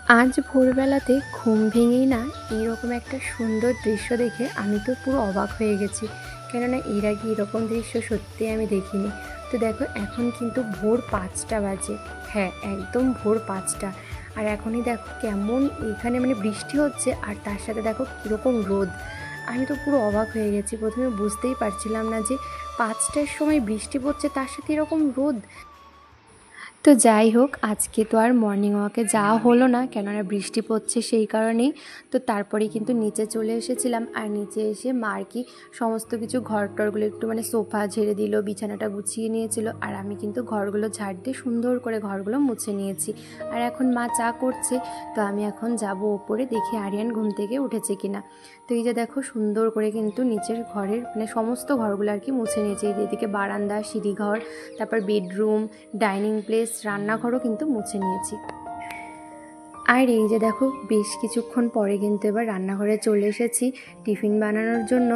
আজ ভোরবেলাতে ঘুম ভেঙেই না এইরকম একটা সুন্দর দৃশ্য দেখে আমি তো পুরো অবাক হয়ে গেছি। কেননা এর আগে এরকম দৃশ্য সত্যিই আমি দেখিনি। তো দেখো এখন কিন্তু ভোর ৫টা বাজে। হ্যাঁ, একদম ভোর ৫টা। আর এখনই দেখো কেমন এখানে মানে বৃষ্টি হচ্ছে, আর তার সাথে দেখো কীরকম রোদ। আমি তো পুরো অবাক হয়ে গেছি, প্রথমে বুঝতেই পারছিলাম না যে ৫টার সময় বৃষ্টি পড়ছে, তার সাথে এরকম রোদ। তো যাই হোক, আজকে তো আর মর্নিং ওয়াকে যাওয়া হলো না, কেননা বৃষ্টি পড়ছে সেই কারণেই। তো তারপরে কিন্তু নিচে চলে এসেছিলাম, আর নিচে এসে মা আর কি সমস্ত কিছু ঘর টরগুলো একটু মানে সোফা ঝেড়ে দিল, বিছানাটা গুছিয়ে নিয়েছিল, আর আমি কিন্তু ঘরগুলো ঝাড় দিয়ে সুন্দর করে ঘরগুলো মুছে নিয়েছি। আর এখন মা চা করছে। তো আমি এখন যাব ওপরে, দেখি আরিয়ান ঘুম থেকে উঠেছে কিনা। তো এই যে দেখো সুন্দর করে কিন্তু নিচের ঘরের মানে সমস্ত ঘরগুলো আর কি মুছে নিয়েছি। এদিকে বারান্দা, সিঁড়িঘর, তারপর বেডরুম, ডাইনিং প্লেস, রান্নাঘরও কিন্তু মুছে নিয়েছি। আর এই যে দেখো বেশ কিছুক্ষণ পরে কিন্তু এবার রান্নাঘরে চলে এসেছি টিফিন বানানোর জন্য।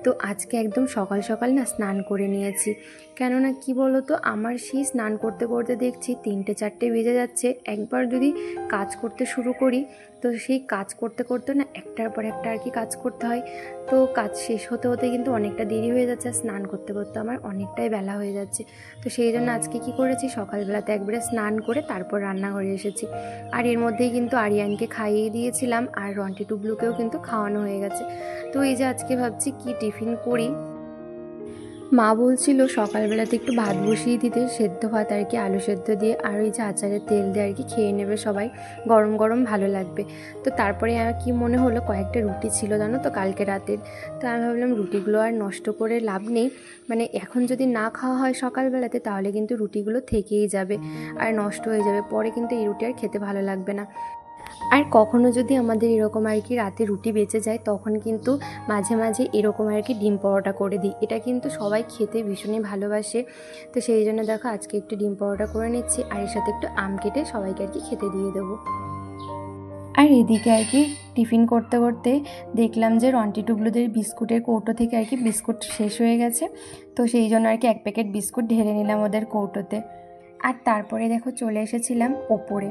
তো আজকে একদম সকাল সকাল না স্নান করে নিয়েছি। কেননা কি বলো তো, আমার সেই স্নান করতে করতে দেখছি 3টে 4টে বেজে যাচ্ছে। একবার যদি কাজ করতে শুরু করি, তো সেই কাজ করতে করতে না একটার পর একটা আর কি কাজ করতে হয়। তো কাজ শেষ হতে হতে কিন্তু অনেকটা দেরি হয়ে যাচ্ছে, আর স্নান করতে করতে আমার অনেকটাই বেলা হয়ে যাচ্ছে। তো সেই জন্য আজকে কি করেছি, সকালবেলাতে একবারে স্নান করে তারপর রান্নাঘরে এসেছি। আর এর মধ্যেই কিন্তু আরিয়ানকে খাইয়ে দিয়েছিলাম, আর রন্টি টুবলুকেও কিন্তু খাওয়ানো হয়ে গেছে। তো এই যে আজকে ভাবছি কি টিফিন করি। মা বলছিল সকালবেলাতে একটু ভাত বসিয়ে দিতে, সেদ্ধ ভাত আর কি, আলু সেদ্ধ দিয়ে, আর ওই যে আচারের তেল দিয়ে আর কি খেয়ে নেবে সবাই, গরম গরম ভালো লাগবে। তো তারপরে আর কি মনে হলো কয়েকটা রুটি ছিল জানো তো কালকে রাতের। তো আমি ভাবলাম রুটিগুলো আর নষ্ট করে লাভ নেই, মানে এখন যদি না খাওয়া হয় সকালবেলাতে তাহলে কিন্তু রুটিগুলো থেকেই যাবে আর নষ্ট হয়ে যাবে, পরে কিন্তু এই রুটি আর খেতে ভালো লাগবে না। আর কখনো যদি আমাদের এরকম আর কি রাতে রুটি বেঁচে যায়, তখন কিন্তু মাঝে মাঝে এরকম আর কি ডিম পরোটা করে দিই। এটা কিন্তু সবাই খেতে ভীষণই ভালোবাসে। তো সেই জন্য দেখো আজকে একটু ডিম পরোটা করে নিচ্ছি, আর এর সাথে একটু আম কেটে সবাইকে আর কি খেতে দিয়ে দেবো। আর এদিকে আর কি টিফিন করতে করতে দেখলাম যে রন্টি টুবলুদের বিস্কুটের কৌটো থেকে আর কি বিস্কুট শেষ হয়ে গেছে। তো সেই জন্য আর কি 1 প্যাকেট বিস্কুট ঢেলে নিলাম ওদের কৌটোতে। আর তারপরে দেখো চলে এসেছিলাম ওপরে।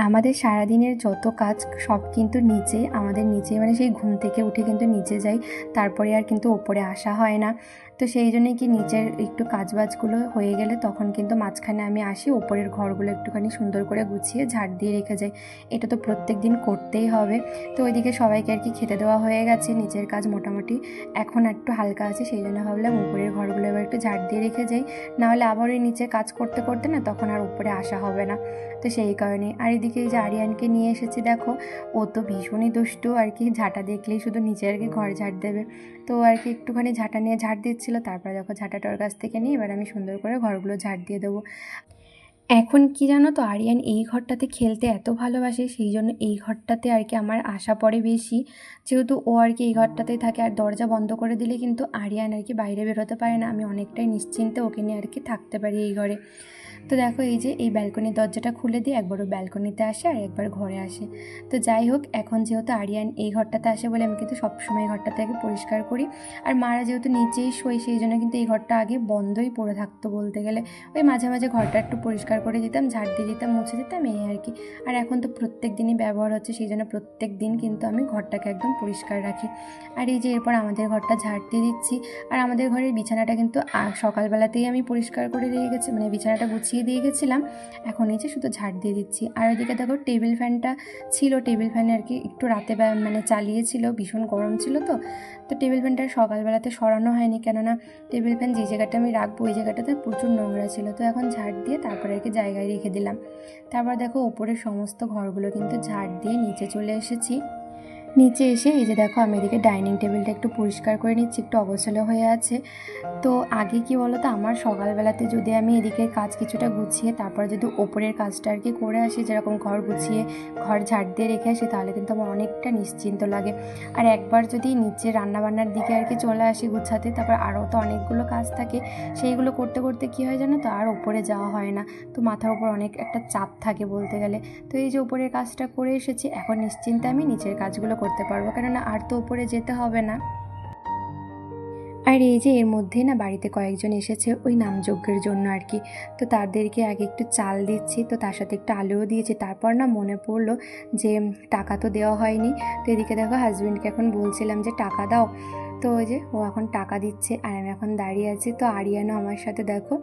আমাদের সারাদিনের যত কাজ সব কিন্তু নিচে, আমাদের নিচে মানে সেই ঘুম থেকে উঠে কিন্তু নিচে যাই, তারপরে আর কিন্তু ওপরে আসা হয় না। তো সেই জন্যই কি নিচের একটু কাজবাজগুলো হয়ে গেলে তখন কিন্তু মাঝখানে আমি আসি, ওপরের ঘরগুলো একটুখানি সুন্দর করে গুছিয়ে ঝাড় দিয়ে রেখে যাই। এটা তো প্রত্যেক দিন করতেই হবে। তো ওইদিকে সবাইকে আর কি খেতে দেওয়া হয়ে গেছে, নিচের কাজ মোটামুটি এখন একটু হালকা আছে, সেই জন্য ভাবলাম উপরের ঘরগুলো এবার একটু ঝাড় দিয়ে রেখে যাই, নাহলে আবার ওই নিচে কাজ করতে করতে না তখন আর উপরে আসা হবে না। তো সেই কারণে। আর এদিকে এই যে আরিয়ানকে নিয়ে এসেছি দেখো, ও তো ভীষণই দুষ্টু আর কি, ঝাঁটা দেখলেই শুধু নিচে আর কি ঘর ঝাড় দেবে। তো আর কি একটুখানি ঝাঁটা নিয়ে ঝাড় দিচ্ছিলো, তারপরে দেখো ঝাঁটাটা ওর কাছ থেকে নিয়ে এবার আমি সুন্দর করে ঘরগুলো ঝাড় দিয়ে দেবো। এখন কি জানো তো, আরিয়ান এই ঘরটাতে খেলতে এত ভালোবাসে, সেই জন্য এই ঘরটাতে আর কি আমার আশা পড়ে বেশি। যেহেতু ও আর কি এই ঘরটাতেই থাকে, আর দরজা বন্ধ করে দিলে কিন্তু আরিয়ান আর কি বাইরে বেরোতে পারে না, আমি অনেকটাই নিশ্চিন্তে ওকে নিয়ে আর কি থাকতে পারি এই ঘরে। তো দেখো এই যে এই ব্যালকনির দরজাটা খুলে দিয়ে একবারও ব্যালকনিতে আসে আর একবার ঘরে আসে। তো যাই হোক, এখন যেহেতু আরিয়ান এই ঘরটাতে আসে বলে আমি কিন্তু সবসময় এই ঘরটাতে আগে পরিষ্কার করি। আর মারা যেহেতু নিচেই শোয়, সেই জন্য কিন্তু এই ঘরটা আগে বন্ধই পড়ে থাকতো বলতে গেলে। ওই মাঝে মাঝে ঘরটা একটু পরিষ্কার করে দিতাম, ঝাড় দিয়ে দিতাম, মুছে দিতাম, এই আর কি। আর এখন তো প্রত্যেক দিনই ব্যবহার হচ্ছে, সেই জন্য প্রত্যেক দিন কিন্তু আমি ঘরটাকে একদম পরিষ্কার রাখি। আর এই যে এরপর আমাদের ঘরটা ঝাড় দিয়ে দিচ্ছি। আর আমাদের ঘরের বিছানাটা কিন্তু সকালবেলাতেই আমি পরিষ্কার করে দিয়ে গেছি, মানে বিছানাটা গুছিয়ে দিয়ে গেছিলাম। এখন এই যে শুধু ঝাড় দিয়ে দিচ্ছি। আর ওইদিকে দেখো টেবিল ফ্যানটা ছিল, টেবিল ফ্যানে আর কি একটু রাতে মানে চালিয়েছিল, ভীষণ গরম ছিল। তো টেবিল ফ্যানটা সকালবেলাতে সরানো হয়নি, কেননা টেবিল ফ্যান যে জায়গাটা আমি রাখবো ওই জায়গাটাতে প্রচুর নোংরা ছিল। তো এখন ঝাড় দিয়ে তারপরে আর কি জায়গায় রেখে দিলাম। তারপর দেখো উপরের সমস্ত ঘরগুলো কিন্তু ঝাড় দিয়ে নিচে চলে এসেছি। নিচে এসে এই যে দেখো আমি এদিকে ডাইনিং টেবিলটা একটু পরিষ্কার করে নিচ্ছি, একটু অগোছালো হয়ে আছে। তো আগে কি বলো তো, আমার সকালবেলাতে যদি আমি এদিকের কাজ কিছুটা গুছিয়ে তারপর যদি ওপরের কাজটা আর কি করে আসি, যেরকম ঘর গুছিয়ে ঘর ঝাড় দিয়ে রেখে আসি, তাহলে কিন্তু আমার অনেকটা নিশ্চিন্ত লাগে। আর একবার যদি নিচে রান্নাবান্নার দিকে আর কি চলে আসি গুছাতে, তারপর আরও তো অনেকগুলো কাজ থাকে, সেইগুলো করতে করতে কী হয় জানো তো, আর ওপরে যাওয়া হয় না। তো মাথার উপর অনেক একটা চাপ থাকে বলতে গেলে। তো এই যে উপরের কাজটা করে এসেছি, এখন নিশ্চিন্তে আমি নিচের কাজগুলো করতে পারবো, কেননা আর তো উপরে যেতে হবে না। আর এই যে এর মধ্যে না বাড়িতে কয়েকজন এসেছে ওই নামযজ্ঞের জন্য আর কি। তো তাদেরকে আগে একটু চাল দিচ্ছি, তো তার সাথে একটু আলুও দিয়েছি। তারপর না মনে পড়লো যে টাকা তো দেওয়া হয়নি। তো এদিকে দেখো হাজব্যান্ডকে এখন বলছিলাম যে টাকা দাও, তো ওই যে ও এখন টাকা দিচ্ছে আর আমি এখন দাঁড়িয়ে আছি। তো আরিয়ানও আমার সাথে দেখো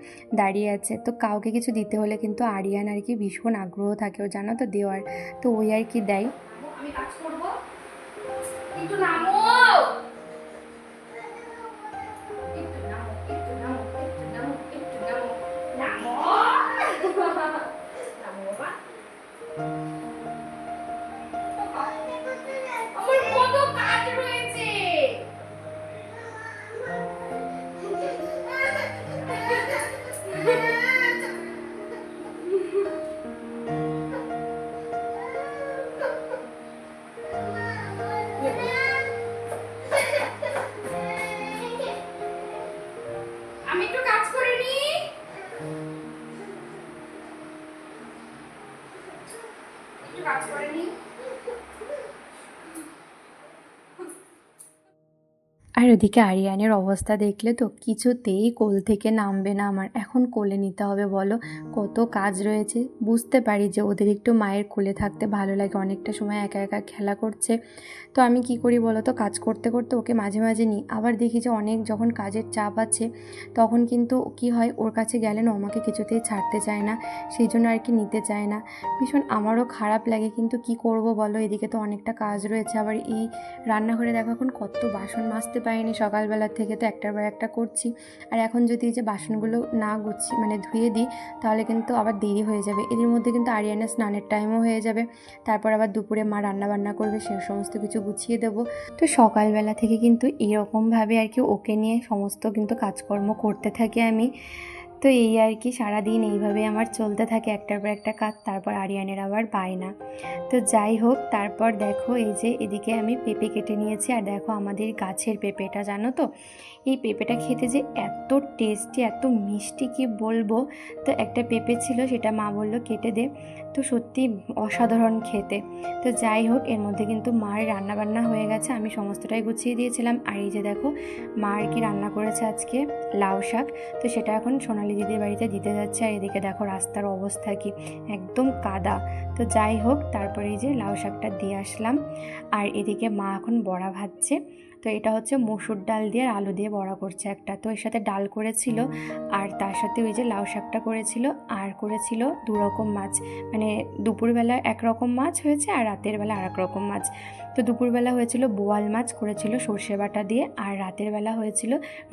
দাঁড়িয়ে আছে। তো কাউকে কিছু দিতে হলে কিন্তু আরিয়ান আর কি ভীষণ আগ্রহ থাকে, ও জানো তো দেওয়ার, তো ওই আর কি দেয়। আমি কাজ করব, একটু নামো, একটু নামো, একটু নামো, একটু নামো, একটু নামো, নামো, নামো বাবা। আমার কত কাজ রয়েছে। আমি একটু কাজ করে নি, একটু কাজ করে নি। আর ওদিকে আরিয়ানের অবস্থা দেখলে তো কিছুতেই কোল থেকে নামবে না আমার। এখন কোলে নিতে হবে বলো, কত কাজ রয়েছে। বুঝতে পারি যে ওদের একটু মায়ের কোলে থাকতে ভালো লাগে, অনেকটা সময় একা একা খেলা করছে। তো আমি কি করি বলো তো, কাজ করতে করতে ওকে মাঝে মাঝে নিই। আবার দেখি যে অনেক যখন কাজের চাপ আছে তখন কিন্তু কি হয়, ওর কাছে গেলে না আমাকে কিছুতেই ছাড়তে চায় না, সেই জন্য আর কি নিতে চায় না। ভীষণ আমারও খারাপ লাগে, কিন্তু কি করব বলো, এদিকে তো অনেকটা কাজ রয়েছে। আবার এই রান্নাঘরে দেখো এখন কত বাসন মাজতে পারিনি সকালবেলা থেকে, তো একটার পর একটা করছি। আর এখন যদি এই যে বাসনগুলো না গুছি মানে ধুয়ে দিই তাহলে কিন্তু আবার দেরি হয়ে যাবে। এদের মধ্যে কিন্তু আরিয়ানের স্নানের টাইমও হয়ে যাবে। তারপর আবার দুপুরে মা রান্না বান্না করবে, সে সমস্ত কিছু গুছিয়ে দেবো। তো সকালবেলা থেকে কিন্তু এরকমভাবে আর কি ওকে নিয়ে সমস্ত কিন্তু কাজকর্ম করতে থাকি আমি। তো এই আর কি সারাদিন এইভাবে আমার চলতে থাকে, একটার পর একটা কাজ। তারপর আরিয়ানের আবার বায়না। তো যাই হোক, তারপর দেখো এই যে এদিকে আমি পেঁপে কেটে নিয়েছি। আর দেখো আমাদের গাছের পেঁপেটা, জানো তো এই পেঁপেটা খেতে যে এত টেস্টি, এত মিষ্টি কি বলবো। তো একটা পেঁপে ছিল, সেটা মা বললো কেটে দে, তো সত্যি অসাধারণ খেতে। তো যাই হোক, এর মধ্যে কিন্তু মার রান্নাবান্না হয়ে গেছে, আমি সমস্তটাই গুছিয়ে দিয়েছিলাম। আর এই যে দেখো মা আর কি রান্না করেছে আজকে, লাউ শাক। তো সেটা এখন সোনালি দিদির বাড়িতে দিতে যাচ্ছে। আর এদিকে দেখো রাস্তার অবস্থা কি, একদম কাদা। তো যাই হোক, তারপরে এই যে লাউ শাকটা দিয়ে আসলাম। আর এদিকে মা এখন বড়া ভাজছে। তো এটা হচ্ছে মসুর ডাল দিয়ে আর আলু দিয়ে বড়া করছে একটা। তো এর সাথে ডাল করেছিল, আর তার সাথে ওই যে লাউ শাকটা করেছিল, আর করেছিল দু রকম মাছ। মানে দুপুরবেলা একরকম মাছ হয়েছে আর রাতের বেলা আর এক রকম মাছ। তো দুপুরবেলা হয়েছিল বোয়াল মাছ, করেছিল সর্ষে বাটা দিয়ে, আর রাতের বেলা হয়েছিল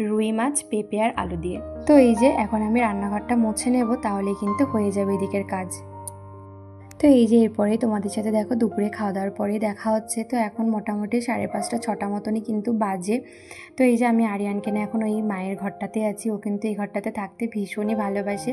রুই মাছ পেঁপে আর আলু দিয়ে। তো এই যে এখন আমি রান্নাঘরটা মুছে নেব, তাহলে কিন্তু হয়ে যাবে এদিকের কাজ। তো এই যে এরপরে তোমাদের সাথে দেখো দুপুরে খাওয়া দাওয়ার পরে দেখা হচ্ছে। তো এখন মোটামুটি 5:30 6টা মতনই কিন্তু বাজে। তো এই যে আমি আরিয়ানকে নিয়ে এখন ওই মায়ের ঘরটাতে আছি, ও কিন্তু এই ঘরটাতে থাকতে ভীষণই ভালোবাসে।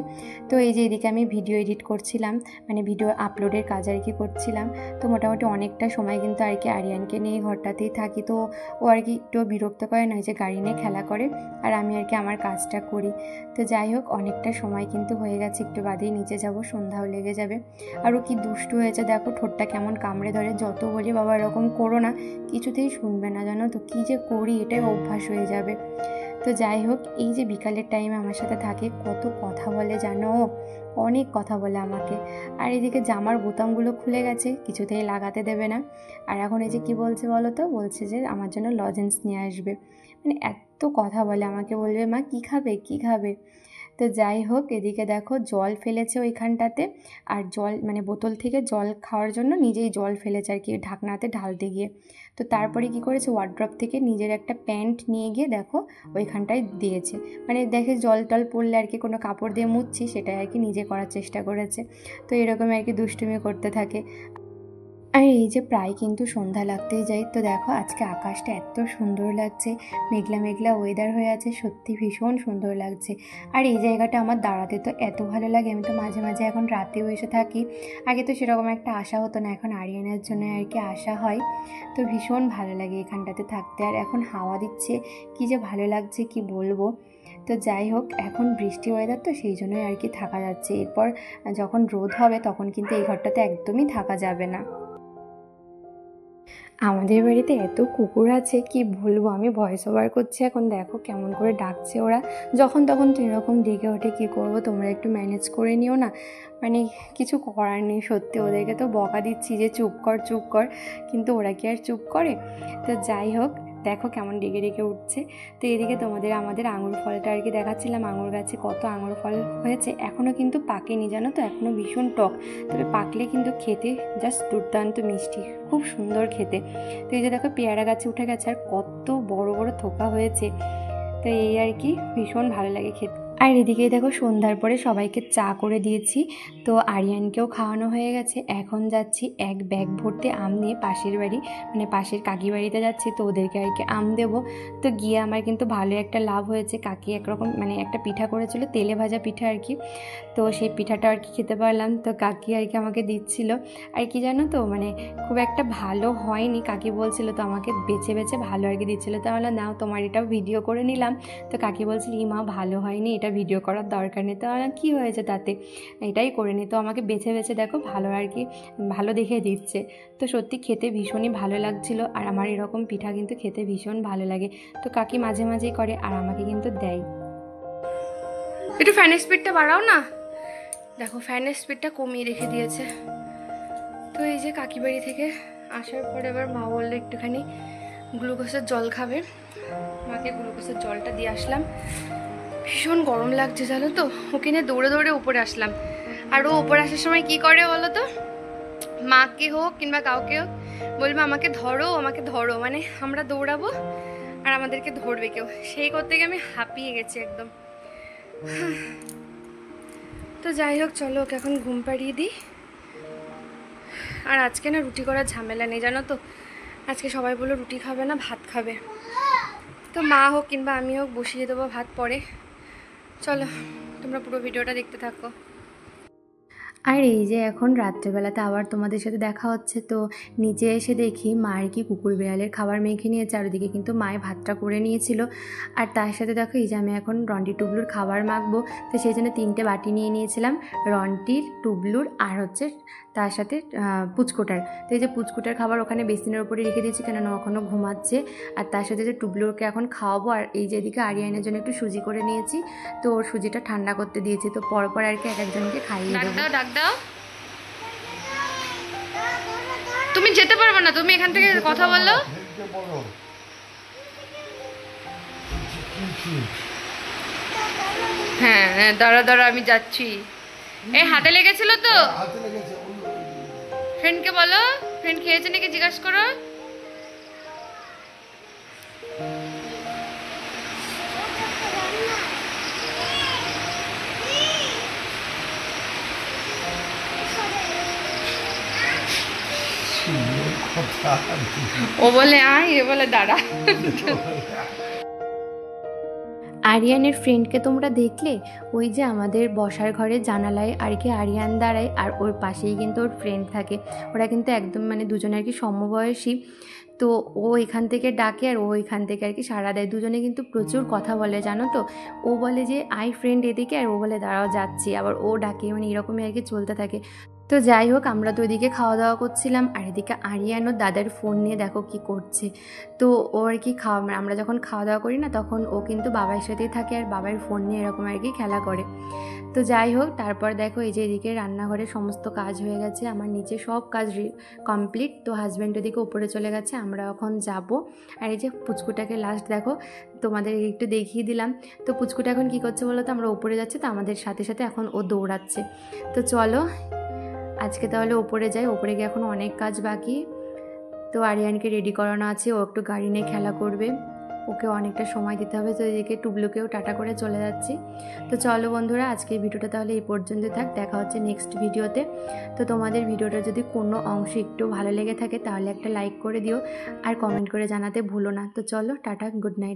তো এই যে এদিকে আমি ভিডিও এডিট করছিলাম, মানে ভিডিও আপলোডের কাজ আর কি করছিলাম। তো মোটামুটি অনেকটা সময় কিন্তু আর কি আরিয়ানকে নিয়ে এই ঘরটাতেই থাকি। তো ও আর কি একটু বিরক্ত করে না, যে গাড়ি নিয়ে খেলা করে, আর আমি আর কি আমার কাজটা করি। তো যাই হোক, অনেকটা সময় কিন্তু হয়ে গেছে, একটু বাদেই নিচে যাব, সন্ধ্যাও লেগে যাবে। আর ও কি দুষ্টু হয়েছে দেখো, ঠোঁটটা কেমন কামড়ে ধরে। যত বলি বাবা এরকম করো না, কিছুতেই শুনবে না, জানো তো কী যে করি, এটাই অভ্যাস হয়ে যাবে। তো যাই হোক, এই যে বিকালের টাইমে আমার সাথে থাকে, কত কথা বলে জানো, অনেক কথা বলে আমাকে। আর এদিকে জামার বোতামগুলো খুলে গেছে, কিছুতেই লাগাতে দেবে না। আর এখন এই যে কী বলছে বলো তো, বলছে যে আমার জন্য লজেন্স নিয়ে আসবে। মানে এত কথা বলে আমাকে, বলবে মা কী খাবে কী খাবে। তো যাই হোক, এদিকে দেখো জল ফেলেছে ওইখানটাতে। আর জল মানে বোতল থেকে জল খাওয়ার জন্য নিজেই জল ফেলেছে আর কি, ঢাকনাতে ঢালতে গিয়ে। তো তারপরে কি করেছে, ওয়ার্ড্রপ থেকে নিজের একটা প্যান্ট নিয়ে গিয়ে দেখো ওইখানটায় দিয়েছে। মানে দেখে জল টল পড়লে আর কি কোনো কাপড় দিয়ে মুছছি, সেটাই আর কি নিজে করার চেষ্টা করেছে। তো এরকম আর কি দুষ্টুমি করতে থাকে। আর এই যে প্রায় কিন্তু সন্ধ্যা লাগতেই যায়। তো দেখো আজকে আকাশটা এত সুন্দর লাগছে, মেঘলা মেঘলা ওয়েদার হয়ে আছে, সত্যি ভীষণ সুন্দর লাগছে। আর এই জায়গাটা আমার দাঁড়াতে তো এত ভালো লাগে, আমি তো মাঝে মাঝে এখন রাতেও এসে থাকি। আগে তো সেরকম একটা আশা হতো না, এখন আরিয়ানের জন্য আর কি আসা হয়। তো ভীষণ ভালো লাগে এখানটাতে থাকতে। আর এখন হাওয়া দিচ্ছে, কী যে ভালো লাগছে কি বলবো। তো যাই হোক, এখন বৃষ্টি ওয়েদার তো সেই জন্যই আর কি থাকা যাচ্ছে। এরপর যখন রোদ হবে তখন কিন্তু এই ঘরটাতে একদমই থাকা যাবে না। আমাদের বাড়িতে এত কুকুর আছে কি বলবো, আমি ভয়েস ওভার করছি এখন। দেখো কেমন করে ডাকছে ওরা, যখন তখন তো এরকম ডেকে ওঠে। কী করবো, তোমরা একটু ম্যানেজ করে নিও না। মানে কিছু করার নেই সত্যি, ওদেরকে তো বকা দিচ্ছি যে চুপ কর চুপ কর, কিন্তু ওরা কি আর চুপ করে। তো যাই হোক, দেখো কেমন ডেকে ডেকে উঠছে। তো এদিকে আমাদের আঙুর ফলটা আর কি দেখাচ্ছিলাম। আঙুর গাছে কত আঙুর ফল হয়েছে, এখনও কিন্তু পাকেনি জানো তো, এখনও ভীষণ টক। তবে পাকলে কিন্তু খেতে জাস্ট দুর্দান্ত মিষ্টি, খুব সুন্দর খেতে। তো এই যে দেখো পেয়ারা গাছে উঠে গেছে, আর কত বড় বড় থোকা হয়েছে। তো এই আর কি, ভীষণ ভালো লাগে খেতে। আর এদিকে দেখো সন্ধ্যার পরে সবাইকে চা করে দিয়েছি। তো আরিয়ানকেও খাওয়ানো হয়ে গেছে। এখন যাচ্ছি এক ব্যাগ ভর্তি আম নিয়ে পাশের বাড়ি, মানে পাশের কাকি বাড়িতে যাচ্ছি। তো ওদেরকে আর কি আম দেবো। তো গিয়ে আমার কিন্তু ভালো একটা লাভ হয়েছে। কাকি একরকম মানে একটা পিঠা করেছিল, তেলে ভাজা পিঠা আর কি। তো সেই পিঠাটা আর কি খেতে পারলাম। তো কাকি আর কি আমাকে দিচ্ছিল। আর কি জানো তো, মানে খুব একটা ভালো হয়নি, কাকি বলছিল। তো আমাকে বেছে বেছে ভালো আর কি দিচ্ছিলো। তো আমরা নাও তোমার এটাও ভিডিও করে নিলাম। তো কাকি বলছিল মা ভালো হয়নি, এটা ভিডিও করার দরকার নেই। তো আমার কী হয়েছে তাতে, এটাই করে নি। তো আমাকে বেছে বেছে দেখো ভালো আর কি, ভালো দেখে দিচ্ছে। তো সত্যি খেতে ভীষণই ভালো লাগছিল। আর আমার এরকম পিঠা কিন্তু খেতে ভীষণ ভালো লাগে। তো কাকি মাঝে মাঝেই করে আর আমাকে কিন্তু দেয়। একটু ফ্যানের স্পিডটা বাড়াও না। দেখো ফ্যানের স্পিডটা কমিয়ে রেখে দিয়েছে। তো এই যে কাকি বাড়ি থেকে আসার পরে এবার মা বললো একটুখানি গ্লুকোজের জল খাবে। মাকে গ্লুকোজের জলটা দিয়ে আসলাম। ভীষণ গরম লাগছে জানো তো, ওকে নিয়ে দৌড়ে দৌড়ে উপরে আসলাম। আর ও উপরে আসার সময় কি করে বলো তো, মাকে হোক কিংবা কাউকে হোক বলবে আমাকে ধরো আমাকে ধরো, মানে আমরা দৌড়াবো আর আমাদেরকে ধরবে কেউ। সেই করতে গিয়ে আমি হাঁপিয়ে গেছি একদম। তো যাই হোক চলো, ওকে এখন ঘুম পাড়িয়ে দিই। আর আজকে না রুটি করার ঝামেলা নেই জানো তো, আজকে সবাই বললো রুটি খাবে না ভাত খাবে। তো মা হোক কিংবা আমি হোক বসিয়ে দেবো ভাত পরে। চলো তোমরা পুরো ভিডিওটা দেখতে থাকো। আর এই যে এখন রাত্রেবেলাতে আবার তোমাদের সাথে দেখা হচ্ছে। তো নিচে এসে দেখি মা আর কি কুকুর বিড়ালের খাবার মেখে নিয়েছে, আর ওদিকে কিন্তু মায়ে ভাতটা করে নিয়েছিল। আর তার সাথে দেখো এই যে আমি এখন রন্টি টুবলুর খাবার মাখবো। তো সেই জন্য 3টে বাটি নিয়ে নিয়েছিলাম, রন্টির, টুবলুর আর হচ্ছে তার সাথে পুচকুটার। তো এই যে পুচকুটার খাবার ওখানে বেসিনের ওপরে রেখে দিয়েছি, কেননা ওখানে ঘুমাচ্ছে। আর তার সাথে যে টুবলুরকে এখন খাওয়াবো। আর এই যে এদিকে আরিয়ানের জন্য একটু সুজি করে নিয়েছি। তো ওর সুজিটা ঠান্ডা করতে দিয়েছি। তো পরপর আর কি এক একজনকে খাইয়ে দেবো। ডাক দাও, তুমি যেতে পারবে না, তুমি এখান থেকে কথা বলো। হ্যাঁ হ্যাঁ দাঁড়া দাঁড়া, আমি যাচ্ছি। এই হাতে লেগেছিল তো, ফ্রেন্ডকে বলো, ফ্রেন্ড খেয়েছে নাকি জিজ্ঞাসা করো। ও বলে আয়, এ বলে দাঁড়া। আরিয়ানের ফ্রেন্ডকে তোমরা দেখলে, ওই যে আমাদের বসার ঘরের জানালায় আর কি আরিয়ান দাঁড়ায়, আর ওর পাশেই কিন্তু ওর ফ্রেন্ড থাকে। ওরা কিন্তু একদম মানে দুজনে আর কি সমবয়সী। তো ও এখান থেকে ডাকে আর ও এখান থেকে আর কি সাড়া দেয়। দুজনে কিন্তু প্রচুর কথা বলে জানো তো। ও বলে যে আই ফ্রেন্ড এদিকে, আর ও বলে দাঁড়াও যাচ্ছি, আবার ও ডাকে, মানে এরকমই আর কি চলতে থাকে। তো যাই হোক, আমরা তো ওইদিকে খাওয়া দাওয়া করছিলাম, আর এদিকে আরিয়ান ও দাদার ফোন নিয়ে দেখো কি করছে। তো ও আর কি আমরা যখন খাওয়া দাওয়া করি না, তখন ও কিন্তু বাবার সাথেই থাকে, আর বাবার ফোন নিয়ে এরকম আর কি খেলা করে। তো যাই হোক, তারপর দেখো এই যে এদিকে রান্নাঘরে সমস্ত কাজ হয়ে গেছে, আমার নিচে সব কাজ কমপ্লিট। তো হাজব্যান্ড ওদিকে উপরে চলে গেছে, আমরা এখন যাব। আর এই যে পুচকুটাকে লাস্ট দেখো তোমাদের একটু দেখিয়ে দিলাম। তো পুচকুটা এখন কী করছে বলো তো, আমরা উপরে যাচ্ছি, তো আমাদের সাথে সাথে এখন ও দৌড়াচ্ছে। তো চলো আজকে তাহলে ওপরে যাই। ওপরে গিয়ে এখন অনেক কাজ বাকি। তো আরিয়ানকে রেডি করানো আছে, ও একটু গাড়ি নিয়ে খেলা করবে, ওকে অনেকটা সময় দিতে হবে। তো এদিকে টুবলুকেও টাটা করে চলে যাচ্ছি। তো চলো বন্ধুরা, আজকের ভিডিওটা তাহলে এই পর্যন্ত থাক, দেখা হচ্ছে নেক্সট ভিডিওতে। তো তোমাদের ভিডিওটা যদি কোনো অংশ একটু ভালো লেগে থাকে তাহলে একটা লাইক করে দিও, আর কমেন্ট করে জানাতে ভুলো না। তো চলো টাটা, গুড নাইট।